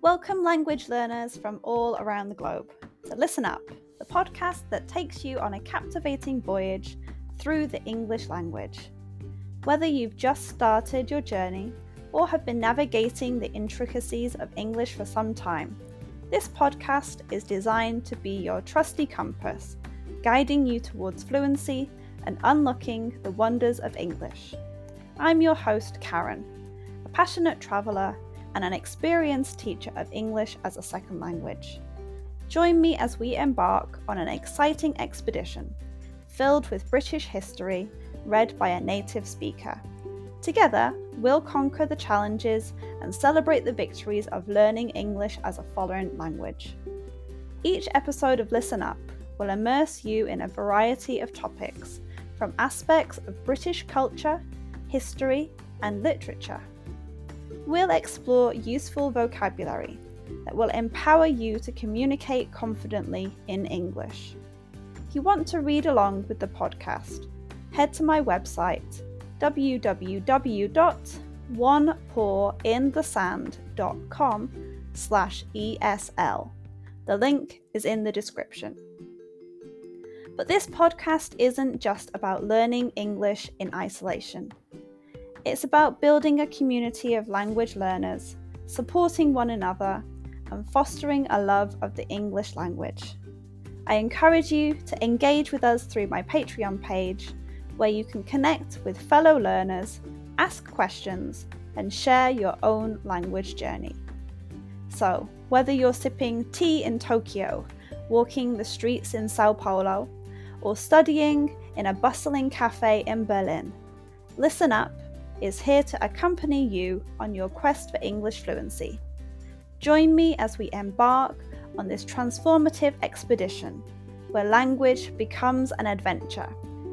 Welcome, language learners from all around the globe, to Listen Up, the podcast that takes you on a captivating voyage through the English language. Whether you've just started your journey or have been navigating the intricacies of English for some time, this podcast is designed to be your trusty compass, guiding you towards fluency and unlocking the wonders of English. I'm your host, Karen, a passionate traveller and an experienced teacher of English as a second language. Join me as we embark on an exciting expedition filled with British history read by a native speaker. Together, we'll conquer the challenges and celebrate the victories of learning English as a foreign language. Each episode of Listen Up will immerse you in a variety of topics, from aspects of British culture, history, and literature. We'll explore useful vocabulary that will empower you to communicate confidently in English. If you want to read along with the podcast, head to my website www.onepawinthesand.com/ESL. The link is in the description. But this podcast isn't just about learning English in isolation. It's about building a community of language learners, supporting one another, and fostering a love of the English language. I encourage you to engage with us through my Patreon page, where you can connect with fellow learners, ask questions, and share your own language journey. So, whether you're sipping tea in Tokyo, walking the streets in Sao Paulo, or studying in a bustling cafe in Berlin, Listen Up is here to accompany you on your quest for English fluency. Join me as we embark on this transformative expedition, where language becomes an adventure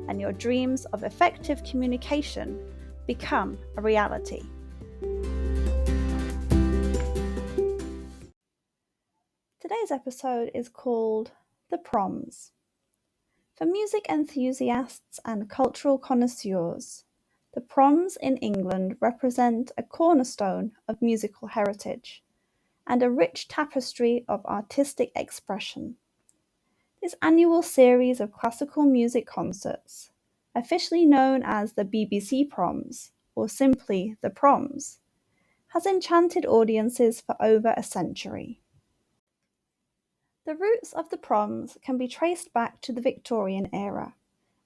and your dreams of effective communication become a reality. Today's episode is called The Proms. For music enthusiasts and cultural connoisseurs, the proms in England represent a cornerstone of musical heritage and a rich tapestry of artistic expression. This annual series of classical music concerts, officially known as the BBC Proms, or simply the Proms, has enchanted audiences for over a century. The roots of the Proms can be traced back to the Victorian era,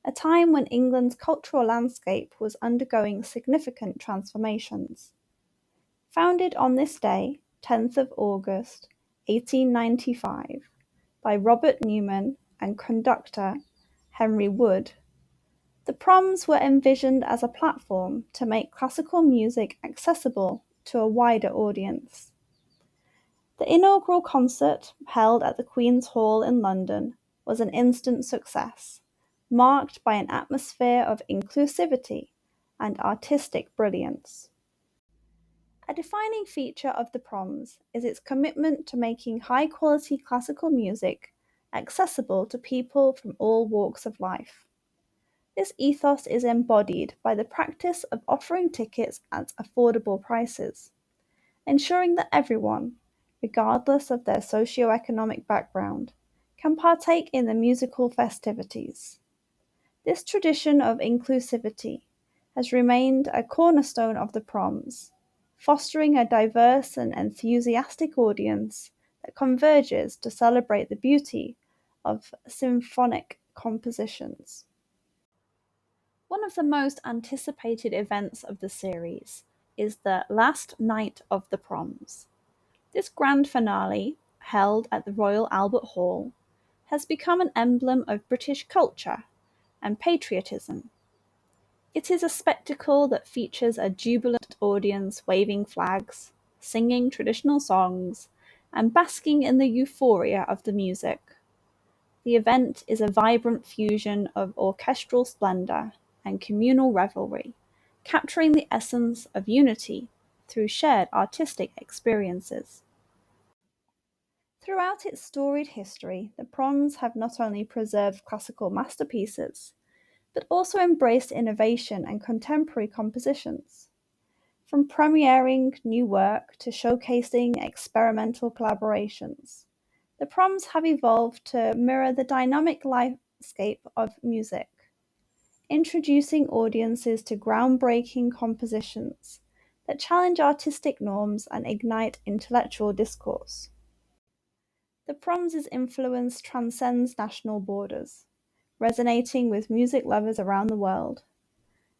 a time when England's cultural landscape was undergoing significant transformations. Founded on this day, 10th of August, 1895, by Robert Newman and conductor Henry Wood, the Proms were envisioned as a platform to make classical music accessible to a wider audience. The inaugural concert, held at the Queen's Hall in London, was an instant success, marked by an atmosphere of inclusivity and artistic brilliance. A defining feature of the Proms is its commitment to making high-quality classical music accessible to people from all walks of life. This ethos is embodied by the practice of offering tickets at affordable prices, ensuring that everyone, regardless of their socio-economic background, can partake in the musical festivities. This tradition of inclusivity has remained a cornerstone of the Proms, fostering a diverse and enthusiastic audience that converges to celebrate the beauty of symphonic compositions. One of the most anticipated events of the series is the Last Night of the Proms. This grand finale, held at the Royal Albert Hall, has become an emblem of British culture and patriotism. It is a spectacle that features a jubilant audience waving flags, singing traditional songs, and basking in the euphoria of the music. The event is a vibrant fusion of orchestral splendor and communal revelry, capturing the essence of unity through shared artistic experiences. Throughout its storied history, the Proms have not only preserved classical masterpieces, but also embraced innovation and contemporary compositions. from premiering new work to showcasing experimental collaborations. The Proms have evolved to mirror the dynamic landscape of music, introducing audiences to groundbreaking compositions that challenge artistic norms and ignite intellectual discourse. The Proms' influence transcends national borders, resonating with music lovers around the world.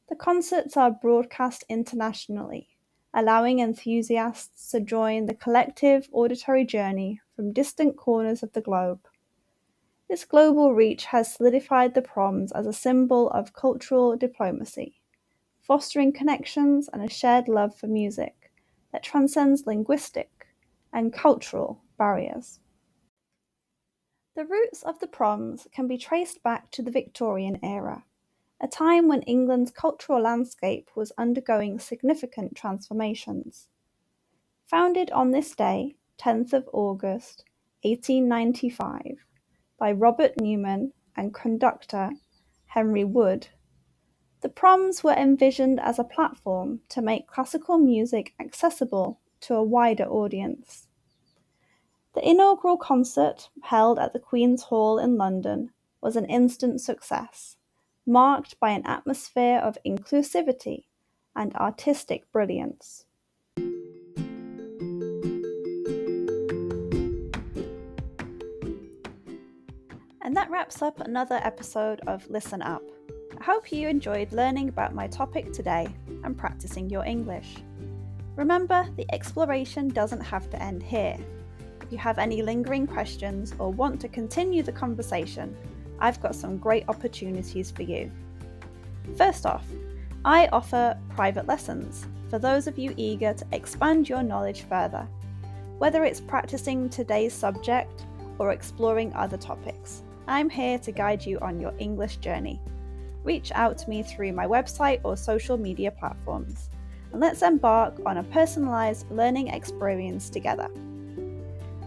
The concerts are broadcast internationally, allowing enthusiasts to join the collective auditory journey from distant corners of the globe. This global reach has solidified the Proms as a symbol of cultural diplomacy, fostering connections and a shared love for music that transcends linguistic and cultural barriers. The roots of the Proms can be traced back to the Victorian era, a time when England's cultural landscape was undergoing significant transformations. Founded on this day, 10th of August, 1895, by Robert Newman and conductor Henry Wood, the Proms were envisioned as a platform to make classical music accessible to a wider audience. The inaugural concert, held at the Queen's Hall in London, was an instant success, marked by an atmosphere of inclusivity and artistic brilliance. And that wraps up another episode of Listen Up. I hope you enjoyed learning about my topic today and practicing your English. Remember, the exploration doesn't have to end here. If you have any lingering questions or want to continue the conversation, I've got some great opportunities for you. First off, I offer private lessons for those of you eager to expand your knowledge further, whether it's practicing today's subject or exploring other topics. I'm here to guide you on your English journey. Reach out to me through my website or social media platforms, and let's embark on a personalised learning experience together.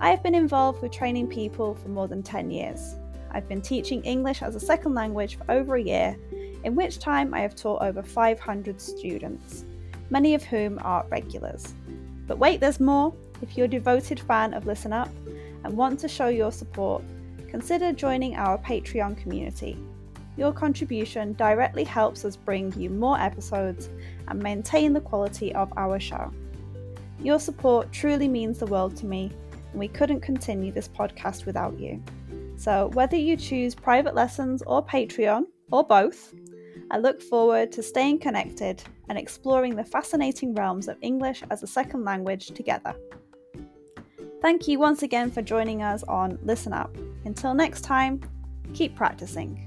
I have been involved with training people for more than 10 years. I've been teaching English as a second language for over a year, in which time I have taught over 500 students, many of whom are regulars. But wait, there's more! If you're a devoted fan of Listen Up and want to show your support, consider joining our Patreon community. Your contribution directly helps us bring you more episodes and maintain the quality of our show. Your support truly means the world to me, and we couldn't continue this podcast without you. So whether you choose private lessons or Patreon, or both, I look forward to staying connected and exploring the fascinating realms of English as a second language together. Thank you once again for joining us on Listen Up. Until next time, keep practicing.